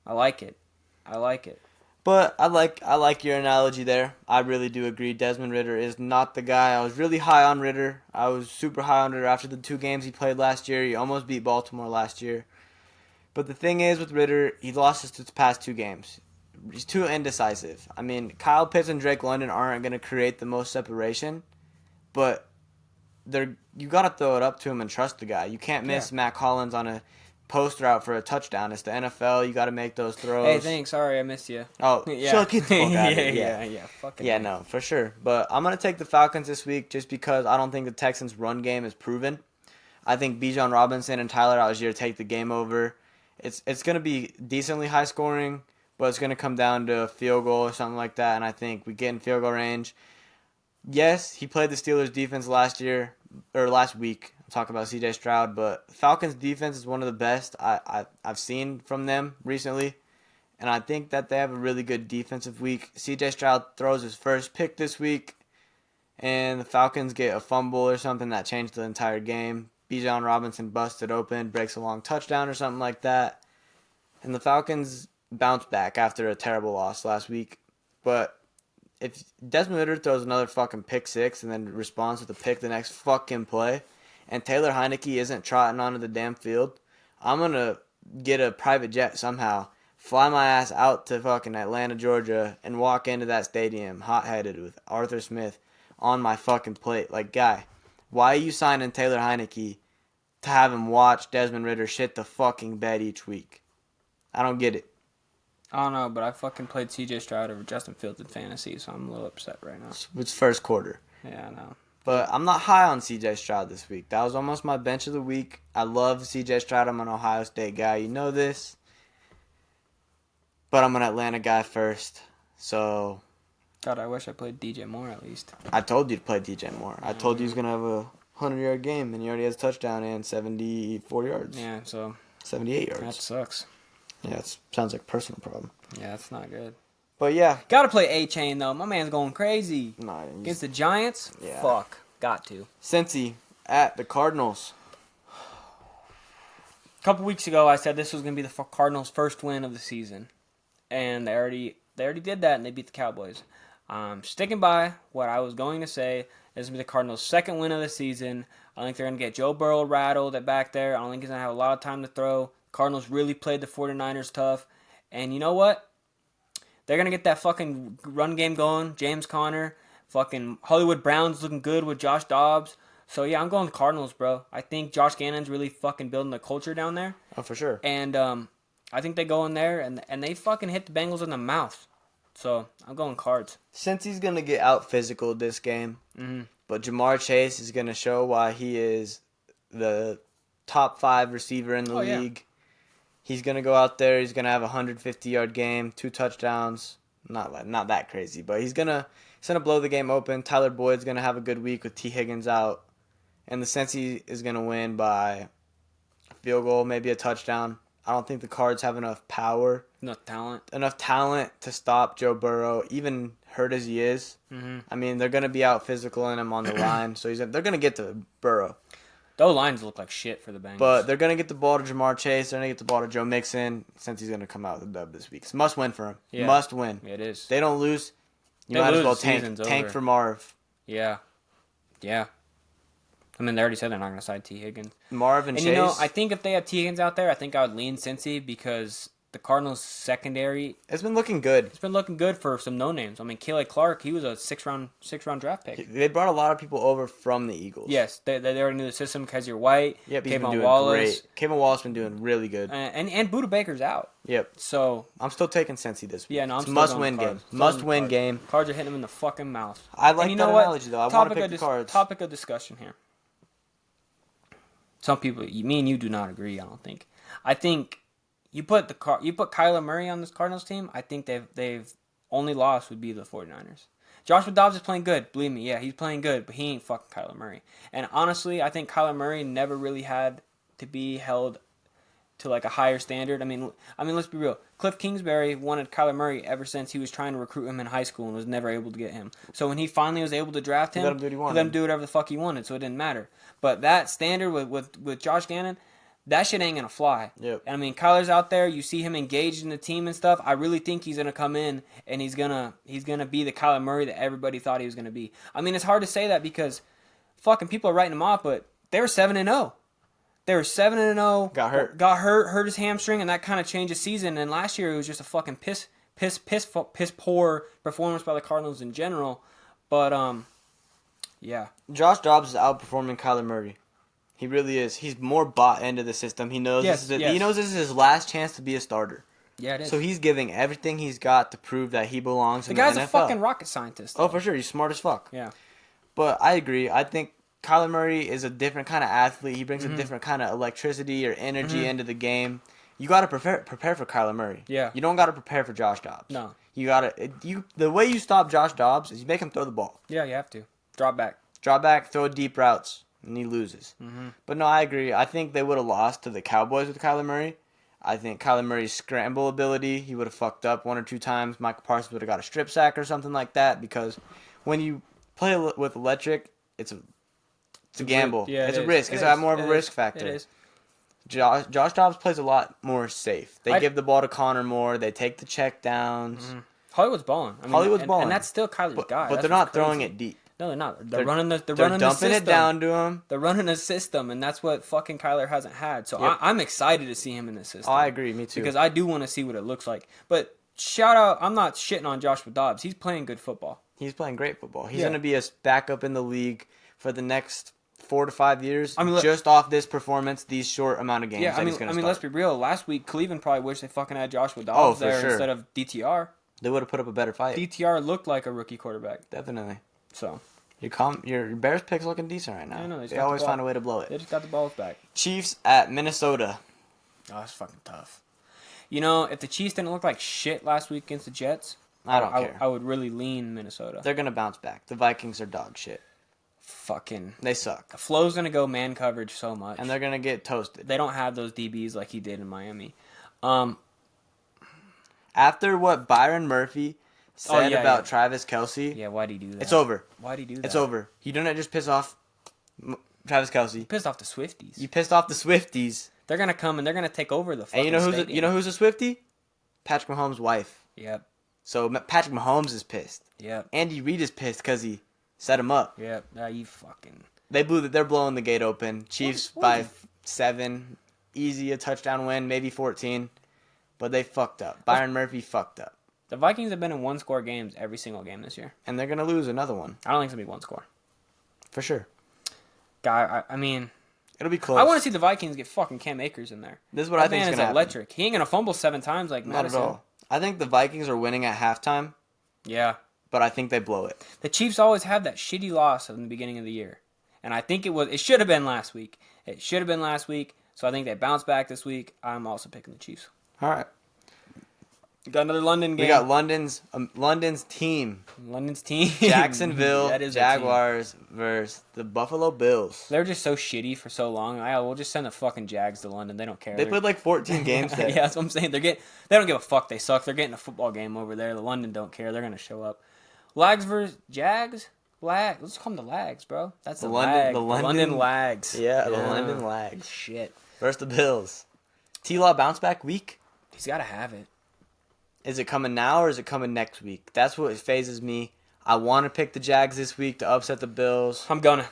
I like it. But I like your analogy there. I really do agree. Desmond Ritter is not the guy. I was really high on Ritter. I was super high on Ritter after the 2 games he played last year. He almost beat Baltimore last year. But the thing is with Ritter, he lost his past 2 games. He's too indecisive. I mean, Kyle Pitts and Drake London aren't going to create the most separation, but you got to throw it up to him and trust the guy. You can't miss Matt Collins on a post route for a touchdown. It's the NFL. You got to make those throws. Hey, thanks. Sorry, I missed you. Oh, yeah. Sure, get the fuck out of here. Yeah. No, for sure. But I'm going to take the Falcons this week just because I don't think the Texans' run game is proven. I think Bijan Robinson and Tyler Algier take the game over. It's going to be decently high scoring, but it's going to come down to a field goal or something like that, and I think we get in field goal range. Yes, he played the Steelers' defense last week. Talk about C.J. Stroud, but Falcons' defense is one of the best I've seen from them recently, and I think that they have a really good defensive week. C.J. Stroud throws his first pick this week, and the Falcons get a fumble or something that changed the entire game. Bijan Robinson busted open, breaks a long touchdown or something like that, and the Falcons bounce back after a terrible loss last week. But if Desmond Ritter throws another fucking pick 6 and then responds with a pick the next fucking play, and Taylor Heineke isn't trotting onto the damn field, I'm going to get a private jet somehow, fly my ass out to fucking Atlanta, Georgia, and walk into that stadium hot-headed with Arthur Smith on my fucking plate. Like, guy, why are you signing Taylor Heineke to have him watch Desmond Ritter shit the fucking bed each week? I don't get it. I don't know, but I fucking played C.J. Stroud over Justin Fields in fantasy, so I'm a little upset right now. It's first quarter. Yeah, I know. But I'm not high on C.J. Stroud this week. That was almost my bench of the week. I love C.J. Stroud. I'm an Ohio State guy. You know this. But I'm an Atlanta guy first. So God, I wish I played DJ Moore at least. I told you to play DJ Moore. I told you he was going to have a 100-yard game, and he already has a touchdown and 74 yards. Yeah, so 78 yards. that sucks. Yeah, it sounds like a personal problem. Yeah, that's not good. But yeah. Gotta play A-Chain, though. My man's going crazy. Nah, Against the Giants? Yeah. Fuck. Got to. Cincy at the Cardinals. A couple weeks ago, I said this was going to be the Cardinals' first win of the season. And they already did that, and they beat the Cowboys. Sticking by what I was going to say. This is going to be the Cardinals' second win of the season. I think they're going to get Joe Burrow rattled at back there. I don't think he's going to have a lot of time to throw. Cardinals really played the 49ers tough. And you know what? They're going to get that fucking run game going. James Conner. Fucking Hollywood Brown's looking good with Josh Dobbs. So, yeah, I'm going Cardinals, bro. I think Josh Gannon's really fucking building the culture down there. Oh, for sure. And I think they go in there and they fucking hit the Bengals in the mouth. So, I'm going Cards. Cincy's going to get out physical this game. Mm-hmm. But Jamar Chase is going to show why he is the top 5 receiver in the league. He's going to go out there. He's going to have a 150-yard game, 2 touchdowns. Not that crazy, but he's going to blow the game open. Tyler Boyd's going to have a good week with T. Higgins out. And the Cincy is going to win by a field goal, maybe a touchdown. I don't think the Cards have enough power. Enough talent to stop Joe Burrow, even hurt as he is. Mm-hmm. I mean, they're going to be out physical in him on the line, so they're going to get to Burrow. Those lines look like shit for the Bengals. But they're going to get the ball to Jamar Chase. They're going to get the ball to Joe Mixon since he's going to come out with a dub this week. It's a must win for him. Yeah. Must win. It is. They don't lose. You might as well tank for Marv. Yeah. I mean, they already said they're not going to side T. Higgins. Marv and Chase. You know, I think if they have T. Higgins out there, I think I would lean Cincy because the Cardinals secondary, It's been looking good. it's been looking good for some no names. I mean, Kelly Clark, he was a six round draft pick. They brought a lot of people over from the Eagles. Yes, they already knew the system. Kaiser White, Yep, he's been Kayvon doing Wallace, great. Kayvon Wallace been doing really good. and Buda Baker's out. Yep. So I'm still taking Cincy this week. yeah, no, I'm it's a still must-win going game. Cards. Still Must-win Cards. game. Cards are hitting him in the fucking mouth. I like and you that know what? analogy, though. I want to pick the Cards. Topic of discussion here. Some people, me and you, do not agree. I don't think. I think you put Kyler Murray on this Cardinals team. I think they've only lost would be the 49ers. Joshua Dobbs is playing good. Believe me, yeah, he's playing good, but he ain't fucking Kyler Murray. And honestly, I think Kyler Murray never really had to be held to like a higher standard. I mean, let's be real. Cliff Kingsbury wanted Kyler Murray ever since he was trying to recruit him in high school and was never able to get him. So when he finally was able to draft him, He let him do what he he wanted. let him do whatever the fuck he wanted, so it didn't matter. But that standard with Josh Gannon, that shit ain't gonna fly. Yep. I mean, Kyler's out there. You see him engaged in the team and stuff. I really think he's gonna come in and he's gonna be the Kyler Murray that everybody thought he was gonna be. I mean, it's hard to say that because fucking people are writing him off, but they were 7-0. They were 7-0. Got hurt his hamstring, and that kind of changed his season. And last year it was just a fucking piss poor performance by the Cardinals in general. But yeah. Josh Dobbs is outperforming Kyler Murray. He really is. He's more bought into the system. He knows he knows this is his last chance to be a starter. Yeah, it is. So he's giving everything he's got to prove that he belongs in the NFL. The guy's a fucking rocket scientist. Oh, for sure. He's smart as fuck. Yeah. But I agree. I think Kyler Murray is a different kind of athlete. He brings a different kind of electricity or energy into the game. You got to prepare for Kyler Murray. Yeah. You don't got to prepare for Josh Dobbs. No. The way you stop Josh Dobbs is you make him throw the ball. Yeah, you have to. Drop back. Drop back, throw deep routes, and he loses. But no, I agree. I think they would have lost to the Cowboys with Kyler Murray. I think Kyler Murray's scramble ability, he would have fucked up one or two times. Michael Parsons would have got a strip sack or something like that because when you play with electric, it's a gamble. Yeah, it's a risk. It's more of a risk factor. It is. Josh Dobbs plays a lot more safe. They give the ball to Connor more. They take the check downs. Hollywood's balling. Hollywood's balling. And that's still Kyler's guy. But they're not throwing it deep. No, they're not. They're running the dumping system. it down to him. They're running a system, and that's what fucking Kyler hasn't had. So Yep. I'm excited to see him in this system. I agree. Me too. Because I do want to see what it looks like. But shout out, I'm not shitting on Joshua Dobbs. He's playing good football. He's playing great football. He's Yeah. going to be a backup in the league for the next 4 to 5 years. I mean, just off this performance, these short amount of games. Yeah, that he's gonna start. let's be real. Last week, Cleveland probably wished they fucking had Joshua Oh, Dobbs for there sure. instead of DTR. They would have put up a better fight. DTR looked like a rookie quarterback. Definitely. So Your Bears pick's looking decent right now. I know, they always find a way to blow they it. just got the balls back. Chiefs at Minnesota. Oh, that's fucking tough. You know, if the Chiefs didn't look like shit last week against the Jets, I don't care. I would really lean Minnesota. They're gonna bounce back. The Vikings are dog shit. Fucking. They suck. Flo's gonna go man coverage so much, And they're gonna get toasted. they don't have those DBs like he did in Miami. After what Byron Murphy said about yeah. Travis Kelce, Yeah, why'd he do that? it's over. Why'd he do that? It's over. You don't just piss off Travis Kelce. Pissed off the Swifties. You pissed off the Swifties. They're gonna come and they're gonna take over the fucking And stadium. you know who's a Swiftie? Patrick Mahomes' wife. Yep. So Patrick Mahomes is pissed. Yep. Andy Reid is pissed because he set him up. Yep. You fucking. They're blowing the gate open. Chiefs by 7, easy a touchdown win, maybe 14, but they fucked up. Byron Murphy fucked up, The Vikings have been in one-score games every single game this year. and they're gonna lose another one I don't think it's gonna be one score. for sure. I mean, It'll be close. I want to see the Vikings get fucking Cam Akers in there. This is what I That think man is is gonna happen. electric. He ain't gonna fumble 7 times like Not Madison. at all. I think the Vikings are winning at halftime, Yeah. but I think they blow it. The Chiefs always have that shitty loss in the beginning of the year. And I think it should have been last week. It should have been last week. So I think they bounce back this week. I'm also picking the Chiefs. All right. We got another London game. We got London's team, London's team. Jacksonville That is their team. Jaguars versus the Buffalo Bills. They're just so shitty for so long. We'll just send the fucking Jags to London. They don't care. They They're- played like 14 games there. Yeah, that's what I'm saying. They don't give a fuck. They suck. They're getting a football game over there. The London don't care. They're gonna show up. Lags versus Jags. Let's call them the Lags, bro. That's the London Lags. Yeah, the London Lags Shit. versus the Bills. T-Law bounce back week. He's got to have it. Is it coming now or is it coming next week? That's what phases me. I want to pick the Jags this week to upset the Bills I'm gonna.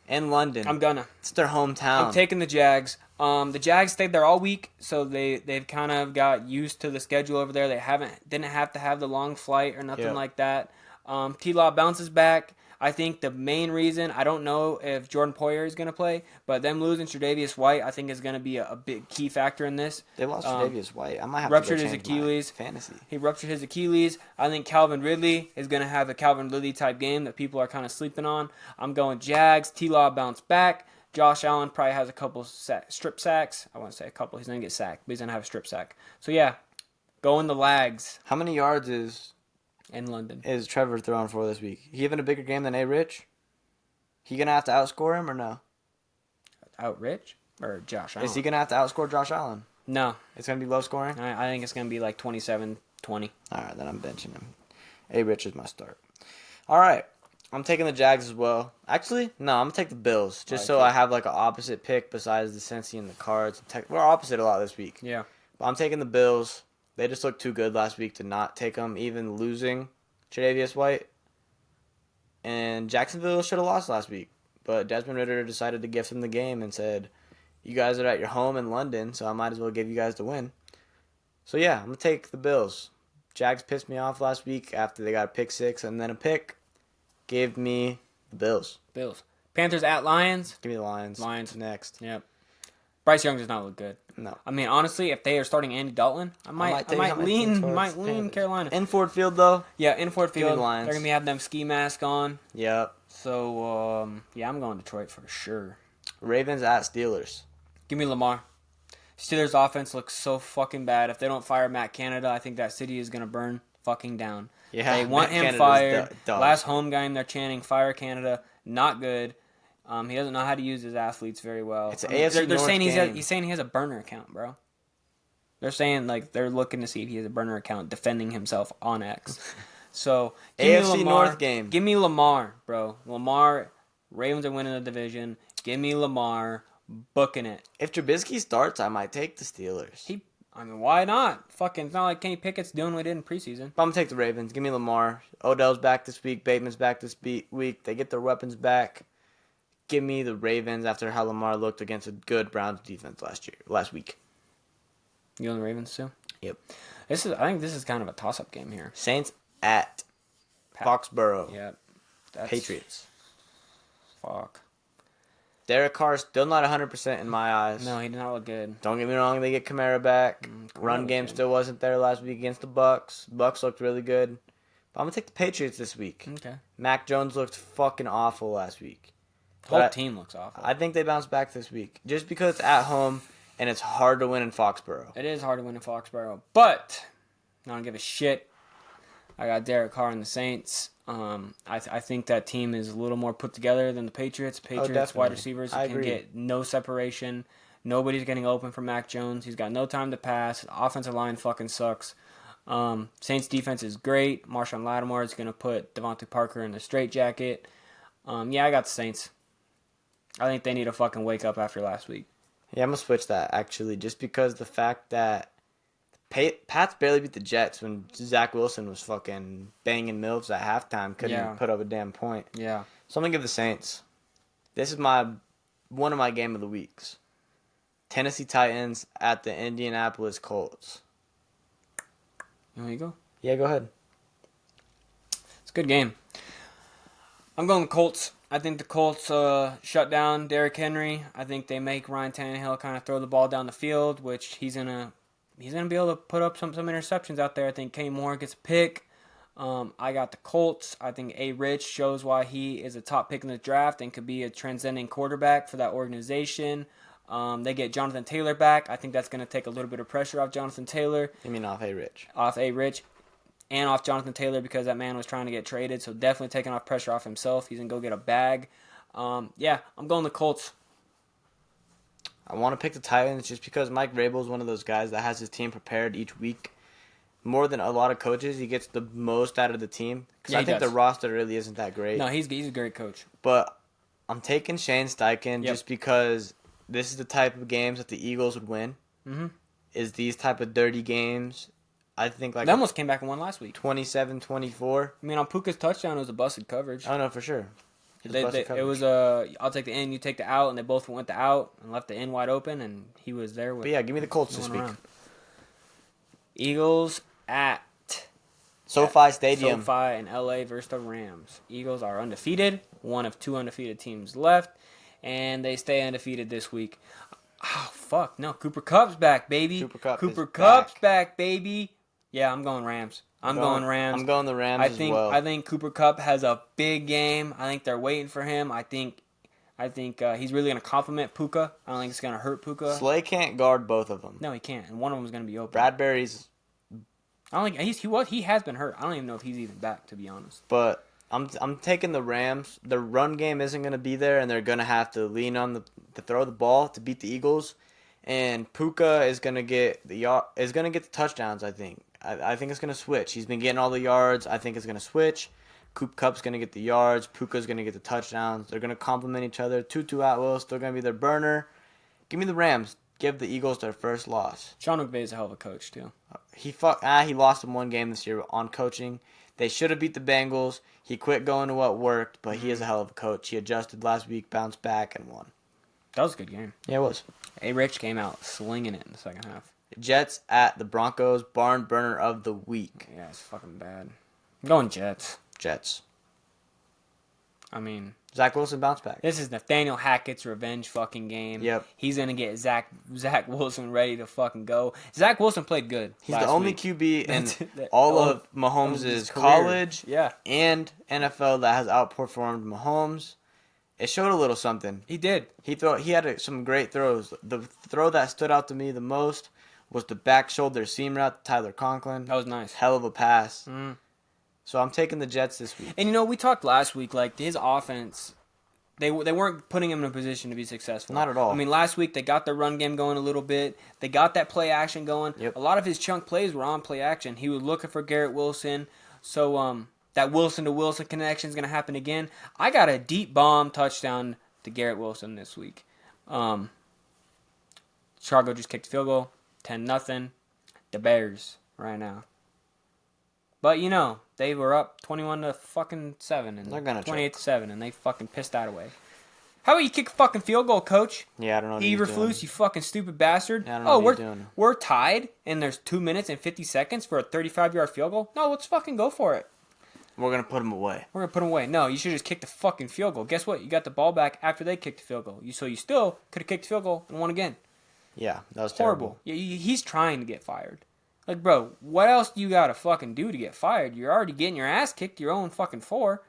in London. I'm gonna. It's their hometown. I'm taking the Jags. The Jags stayed there all week, so they've kind of got used to the schedule over there. They didn't have to have the long flight or nothing like that. T-Law bounces back. I think the main reason, I don't know if Jordan Poyer is going to play, but them losing Tre'Davious White, I think is going to be a big key factor in this. They lost Tre'Davious White. I might have ruptured to go his change Achilles. my fantasy. He ruptured his Achilles. I think Calvin Ridley is going to have a Calvin Ridley type game that people are kind of sleeping on. I'm going Jags. T-Law bounce back. Josh Allen probably has a couple strip sacks. I want to say a couple. He's going to get sacked, but he's going to have a strip sack. So, yeah, going the Lags How many yards is London. Trevor throwing for this week? He having a bigger game than A-Rich? He going to have to outscore him or no? Out Rich? Or Josh Allen? Is he going to have to outscore Josh Allen? No. It's going to be low scoring? I think it's going to be like 27-20. All right, then I'm benching him. A-Rich is my start. All right. I'm taking the Jags as well. Actually, no, I'm going to take the Bills. Just so I have like an opposite pick besides the Cincy and the Cards. We're opposite a lot this week. Yeah. But I'm taking the Bills. They just looked too good last week to not take them, even losing Tre'Davious White. And Jacksonville should have lost last week. But Desmond Ridder decided to gift them the game and said, you guys are at your home in London, so I might as well give you guys the win. So, yeah, I'm going to take the Bills. Jags pissed me off last week after they got a pick 6 and then a pick. Give me the Bills. Panthers at Lions. Give me the Lions. Lions. Next. Yep. Bryce Young does not look good. No. I mean, honestly, if they are starting Andy Dalton, I might lean Carolina. In Ford Field, though. Yeah, in Ford Give me Field. the Lions. They're going to be having them ski mask on. Yep. So, yeah, I'm going Detroit for sure. Ravens at Steelers. Give me Lamar. Steelers offense looks so fucking bad. If they don't fire Matt Canada, I think that city is going to burn fucking down. Yeah, they want Matt him Canada's fired. dog. Last home game, they're chanting "Fire Canada." Not good. He doesn't know how to use his athletes very well. It's an AFC they're North saying game. he's saying he has a burner account, bro. They're saying like they're looking to see if he has a burner account defending himself on X. So give me AFC Lamar. North game. Give me Lamar, bro. Lamar. Ravens are winning the division. Give me Lamar. Booking it. If Trubisky starts, I might take the Steelers. I mean, why not? Fucking, it's not like Kenny Pickett's doing what he did in preseason. But I'm going to take the Ravens. Give me Lamar. Odell's back this week. Bateman's back this week. They get their weapons back. Give me the Ravens after how Lamar looked against a good Browns defense last week. You on the Ravens too? Yep. I think this is kind of a toss-up game here. Saints at Foxborough. Yeah. Patriots. Fuck. Derek Carr still not 100% in my eyes. No, he did not look good. Don't get me wrong, they get Kamara back. Run game still wasn't there last week against the Bucks. Bucks looked really good. But I'm going to take the Patriots this week. Okay. Mac Jones looked fucking awful last week. The whole team looks awful. I think they bounce back this week. Just because it's at home and it's hard to win in Foxborough. It is hard to win in Foxborough. But I don't give a shit. I got Derek Carr and the Saints. I think that team is a little more put together than the Patriots. Patriots wide receivers can get no separation. Nobody's getting open for Mac Jones. He's got no time to pass. The offensive line fucking sucks. Saints defense is great. Marshawn Lattimore is going to put Devontae Parker in the straitjacket. Yeah, I got the Saints. I think they need to fucking wake up after last week. Yeah, I'm going to switch that, actually, just because the fact that Pats barely beat the Jets when Zach Wilson was fucking banging MILFs at halftime. Couldn't even put up a damn point. Yeah. So I'm going to give the Saints. This is one of my game of the weeks. Tennessee Titans at the Indianapolis Colts. You want to go? Yeah, go ahead. It's a good game. I'm going the Colts. I think the Colts shut down Derrick Henry. I think they make Ryan Tannehill kind of throw the ball down the field, which he's gonna be able to put up some interceptions out there. I think Kenny Moore gets a pick. I got the Colts. I think A. Rich shows why he is a top pick in the draft and could be a transcending quarterback for that organization. They get Jonathan Taylor back. I think that's going to take a little bit of pressure off Jonathan Taylor. You mean off A. Rich? Off A. Rich. And off Jonathan Taylor because that man was trying to get traded. So definitely taking off pressure off himself. He's going to go get a bag. Yeah, I'm going the Colts. I want to pick the Titans just because Mike Vrabel is one of those guys that has his team prepared each week. More than a lot of coaches, he gets the most out of the team. Because I think the roster really isn't that great. No, he's a great coach. But I'm taking Shane Steichen just because this is the type of games that the Eagles would win. Mm-hmm. Is these type of dirty games. I think like they almost came back and won last week. 27-24. I mean, on Puka's touchdown, it was a busted coverage. Oh, no, for sure. Just busted It coverage. was I'll take the in, you take the out, and they both went the out and left the in wide open, and he was there with. But yeah, give me the Colts this going week. around. Eagles at SoFi Stadium. SoFi in LA versus the Rams. Eagles are undefeated, one of 2 undefeated teams left, and they stay undefeated this week. Oh fuck no! Cooper Kupp's back, baby. Cooper Kupp's back, baby. Yeah, I'm going Rams. I'm going Rams. I'm going the Rams as well. I think Cooper Kupp has a big game. I think they're waiting for him. I think he's really going to complement Puka. I don't think it's going to hurt Puka. Slay can't guard both of them. No, he can't, and one of them is going to be open. Bradbury's, I don't think he has been hurt. I don't even know if he's even back, to be honest. but I'm taking the Rams. The run game isn't going to be there, and they're going to have to lean on to throw the ball to beat the Eagles. And Puka is going to get the touchdowns. I think. I think it's going to switch. He's been getting all the yards. I think it's going to switch. Cooper Kupp's going to get the yards. Puka's going to get the touchdowns. They're going to complement each other. Tutu Atwell still going to be their burner. Give me the Rams. Give the Eagles their first loss. Sean McVay's a hell of a coach, too. He lost in one game this year on coaching. They should have beat the Bengals. He quit going to what worked, but he is a hell of a coach. He adjusted last week, bounced back, and won. That was a good game. Yeah, it was. A-Rich came out slinging it in the second half. Jets at the Broncos, barn burner of the week. Yeah, it's fucking bad. I'm going Jets. Jets. I mean, Zach Wilson bounced back. this is Nathaniel Hackett's revenge fucking game. Yep. He's going to get Zach Wilson ready to fucking go. Zach Wilson played good. He's the only QB in That- all oh, of Mahomes' his career. college Yeah. and NFL that has outperformed Mahomes. It showed a little something. He did. He had some great throws. The throw that stood out to me the most was the back shoulder seam route to Tyler Conklin. That was nice. Hell of a pass. Mm. So I'm taking the Jets this week. And, we talked last week, like, his offense, they weren't putting him in a position to be successful. Not at all. I mean, last week they got their run game going a little bit. They got that play action going. Yep. A lot of his chunk plays were on play action. He was looking for Garrett Wilson. So that Wilson-to-Wilson connection is going to happen again. I got a deep bomb touchdown to Garrett Wilson this week. Chicago just kicked a field goal, 10-0. The Bears right now. But they were up 21-7 and They're gonna 28-7, and they fucking pissed that away. How about you kick a fucking field goal, coach? Yeah, I don't know what he's Eberflus, doing. you fucking stupid bastard. Yeah, I don't know what he's doing. We're tied, and there's 2 minutes and 50 seconds for a 35-yard field goal? No, let's fucking go for it. We're going to put him away. We're going to put him away. No, you should just kick the fucking field goal. Guess what? You got the ball back after they kicked the field goal. So you still could have kicked the field goal and won again. Yeah, that was Horrible. terrible. Yeah, he's trying to get fired. Like, bro, what else do you got to fucking do to get fired? You're already getting your ass kicked your own fucking 4.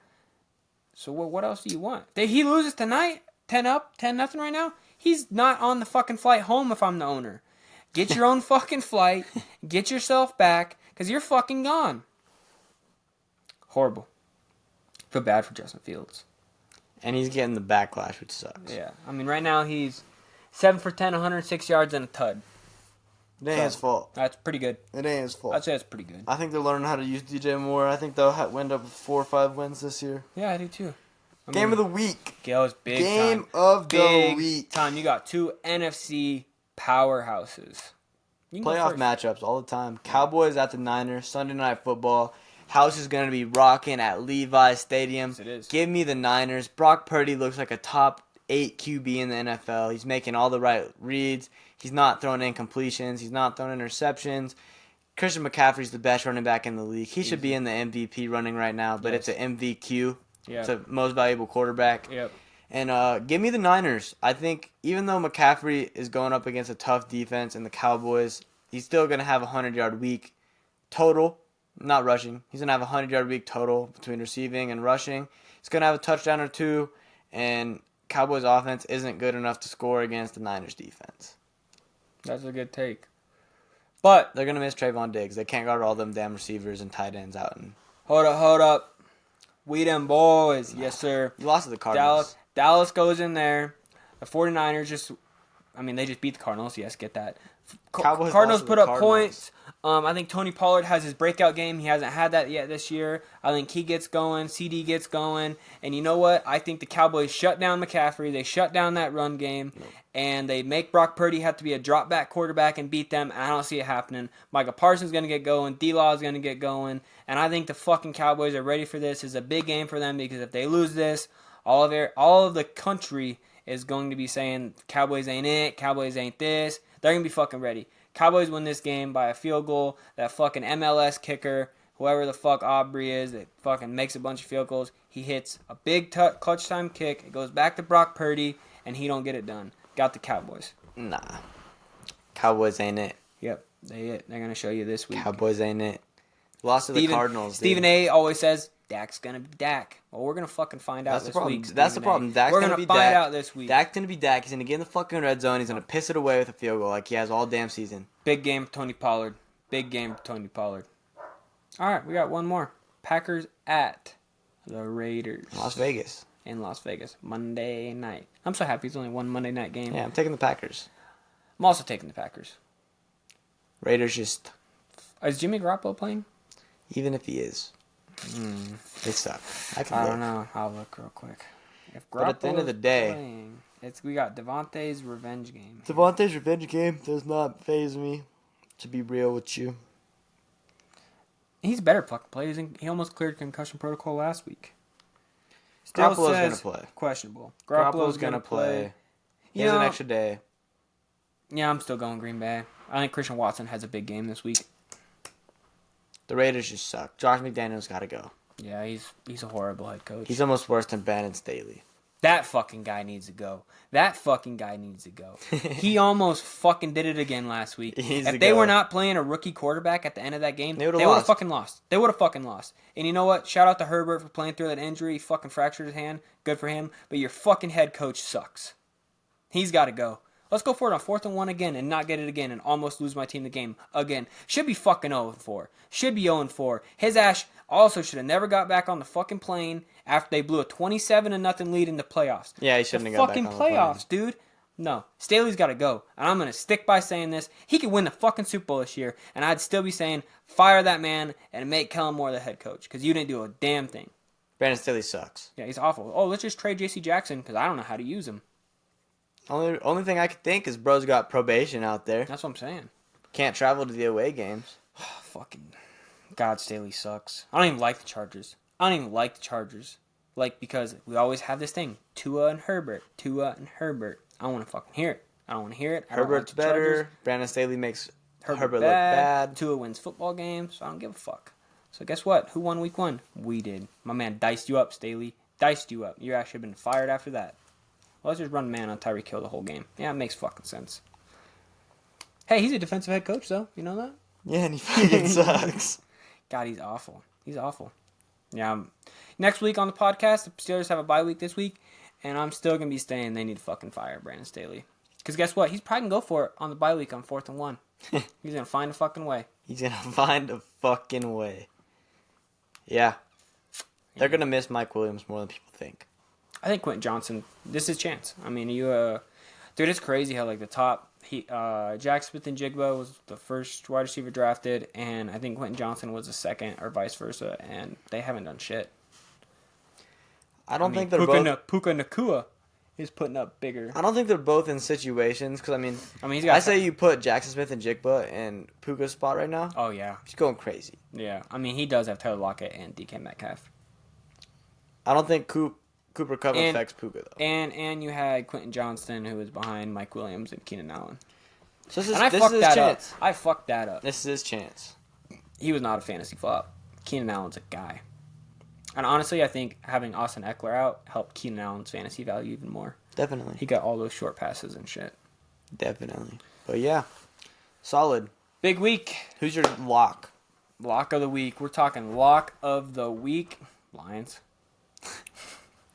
So what else do you want? If he loses tonight, 10-0 right now, he's not on the fucking flight home if I'm the owner. Get your own fucking flight. Get yourself back, because you're fucking gone. Horrible. Feel bad for Justin Fields. And he's getting the backlash, which sucks. Yeah. I mean, right now he's 7 for 10, 106 yards and a tud. It ain't his fault. That's pretty good. It ain't his fault. I'd say that's pretty good. I think they're learning how to use DJ Moore. I think they'll wind up with 4 or 5 wins this year. Yeah, I do too. Game of the week. Gale's big Game time. of the Big week. time. You got 2 NFC powerhouses. You can go Playoff first. matchups all the time. Cowboys at the Niners. Sunday Night Football. House is going to be rocking at Levi Stadium. Yes, it is. Give me the Niners. Brock Purdy looks like a top 8 QB in the NFL. He's making all the right reads. He's not throwing incompletions. He's not throwing interceptions. Christian McCaffrey's the best running back in the league. He should be in the MVP running right now, but Yes. it's an MVQ. Yeah. It's a most valuable quarterback. Yep. And give me the Niners. I think even though McCaffrey is going up against a tough defense and the Cowboys, he's still going to have a 100-yard week total, not rushing. He's going to have a 100-yard week total between receiving and rushing. He's going to have a touchdown or 2, and Cowboys offense isn't good enough to score against the Niners defense. That's a good take. But They're going to miss Trayvon Diggs. They can't guard all them damn receivers and tight ends out. And hold up. We them boys. Yes, sir. you lost to the Cardinals. Dallas goes in there. The 49ers they just beat the Cardinals. Yes, get that. Cowboys Cardinals lost to put the up Cardinals. points. I think Tony Pollard has his breakout game. He hasn't had that yet this year. I think he gets going. CD gets going. And you know what? I think the Cowboys shut down McCaffrey. They shut down that run game. Nope. And they make Brock Purdy have to be a drop-back quarterback and beat them. And I don't see it happening. Michael Parsons going to get going. D-Law is going to get going. And I think the fucking Cowboys are ready for this. It's a big game for them because if they lose this, All of the country is going to be saying Cowboys ain't it, Cowboys ain't this. They're going to be fucking ready. Cowboys win this game by a field goal. That fucking MLS kicker, whoever the fuck Aubrey is, that fucking makes a bunch of field goals. He hits a big clutch time kick. It goes back to Brock Purdy, and he don't get it done. Got the Cowboys. Nah. Cowboys ain't it. Yep, they're going to show you this week. Cowboys ain't it. Lost to the Cardinals, Stephen A. always says, Dak's going to be Dak. Well, we're going to fucking find out this week. That's the problem. We're going to find out this week. Dak's going to be Dak. He's going to get in the fucking red zone. He's going to piss it away with a field goal like he has all damn season. Big game for Tony Pollard. Big game for Tony Pollard. All right, we got one more. Packers at the Raiders. Las Vegas. In Las Vegas. Monday night. I'm so happy it's only one Monday night game. Yeah, I'm taking the Packers. I'm also taking the Packers. Raiders just... Is Jimmy Garoppolo playing? Even if he is. They suck. I don't know. I'll look real quick. If but at the end of the day... playing, we got Devontae's revenge game. Devontae's revenge game does not faze me, to be real with you. He's better fucking players. He almost cleared concussion protocol last week. Garoppolo's going to play. Questionable. Garoppolo's going to play. He has an extra day. Yeah, I'm still going Green Bay. I think Christian Watson has a big game this week. The Raiders just suck. Josh McDaniels got to go. Yeah, he's a horrible head coach. He's almost worse than Brandon Staley. That fucking guy needs to go. He almost fucking did it again last week. If they were not playing a rookie quarterback at the end of that game, they would have fucking lost. They would have fucking lost. And you know what? Shout out to Herbert for playing through that injury. He fucking fractured his hand. Good for him. But your fucking head coach sucks. He's got to go. Let's go for it on 4th and 1 again and not get it again and almost lose my team the game again. Should be fucking 0-4. Should be 0-4. His ass also should have never got back on the fucking plane after they blew a 27-0 lead in the playoffs. Yeah, he shouldn't have got back on the plane. Fucking playoffs, dude. No. Staley's got to go. And I'm going to stick by saying this. He could win the fucking Super Bowl this year, and I'd still be saying, fire that man and make Kellen Moore the head coach because you didn't do a damn thing. Brandon Staley sucks. Yeah, he's awful. Oh, let's just trade J.C. Jackson because I don't know how to use him. Only thing I could think is bro's got probation out there. That's what I'm saying. Can't travel to the away games. Fucking God, Staley sucks. I don't even like the Chargers. Like, because we always have this thing. Tua and Herbert. I don't want to fucking hear it. Herbert's better. Brandon Staley makes Herbert look bad. Tua wins football games, so I don't give a fuck. So guess what? Who won week 1? We did. My man diced you up, Staley. Diced you up. You actually been fired after that. Well, let's just run man on Tyreek Hill the whole game. Yeah, it makes fucking sense. Hey, he's a defensive head coach, though. You know that? Yeah, and he fucking sucks. God, he's awful. Yeah. Next week on the podcast, the Steelers have a bye week this week, and I'm still going to be saying they need to fucking fire Brandon Staley. Because guess what? He's probably going to go for it on the bye week on 4th and 1. He's going to find a fucking way. Yeah. They're going to miss Mike Williams more than people think. I think Quentin Johnson, this is his chance. I mean, dude, it's crazy how, like, the top, Jack Smith and Jigba was the first wide receiver drafted, and I think Quentin Johnson was the second, or vice versa, and they haven't done shit. I think they're both... Puka Nakua is putting up bigger. I don't think they're both in situations, because, I say you put Jackson Smith and Jigba in Puka's spot right now. Oh, yeah. He's going crazy. Yeah. I mean, he does have Tyler Lockett and DK Metcalf. I don't think Cooper Kupp affects Puka, though. And you had Quentin Johnston, who was behind Mike Williams and Keenan Allen. So this is his chance. I fucked that up. This is his chance. He was not a fantasy flop. Keenan Allen's a guy. And honestly, I think having Austin Eckler out helped Keenan Allen's fantasy value even more. Definitely. He got all those short passes and shit. Definitely. But yeah, solid. Big week. Who's your lock? Lock of the week. We're talking lock of the week. Lions.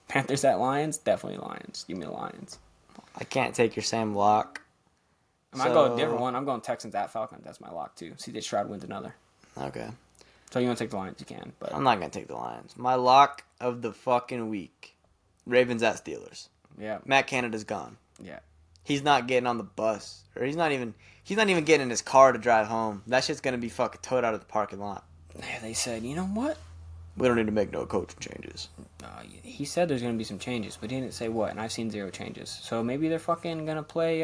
Panthers at Lions? Definitely Lions. Give me the Lions. I can't take your same lock. I might go a different one. I'm going Texans at Falcons. That's my lock, too. CJ Stroud wins another. Okay. So you want to take the Lions, you can. But I'm not going to take the Lions. My lock of the fucking week. Ravens at Steelers. Yeah. Matt Canada's gone. Yeah. He's not getting on the bus. Or he's not even getting in his car to drive home. That shit's going to be fucking towed out of the parking lot. Yeah, they said, you know what? We don't need to make no coaching changes. He said there's going to be some changes, but he didn't say what, and I've seen 0 changes. So maybe they're fucking going to play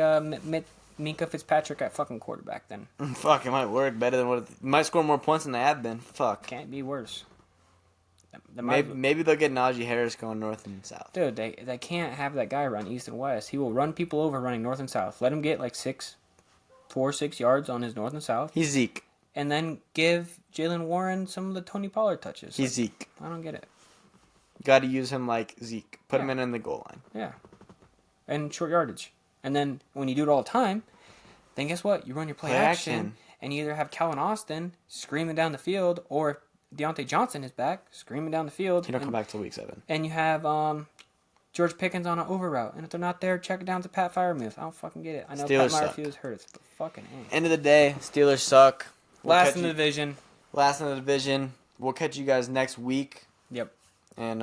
Minka Fitzpatrick at fucking quarterback then. Fuck, it might work better than what... It might score more points than they have been. Fuck. Can't be worse. Maybe they'll get Najee Harris going north and south. Dude, they can't have that guy run east and west. He will run people over running north and south. Let him get like 4-6 yards on his north and south. He's Zeke. And then give Jalen Warren some of the Tony Pollard touches. He's Zeke. I don't get it. Got to use him like Zeke. Put him in the goal line. Yeah. And short yardage. And then when you do it all the time, then guess what? You run your play action. And you either have Calvin Austin screaming down the field, or Deontay Johnson is back screaming down the field. He don't come back till week 7. And you have George Pickens on an over route. And if they're not there, check it down to Pat Freiermuth. I don't fucking get it. I know Steelers Pat suck. Freiermuth hurt. It's the fucking End of the day, Steelers suck. Last in the division. Last in the division. We'll catch you guys next week. Yep. And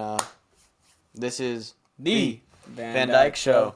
this is the Van Dyke Show.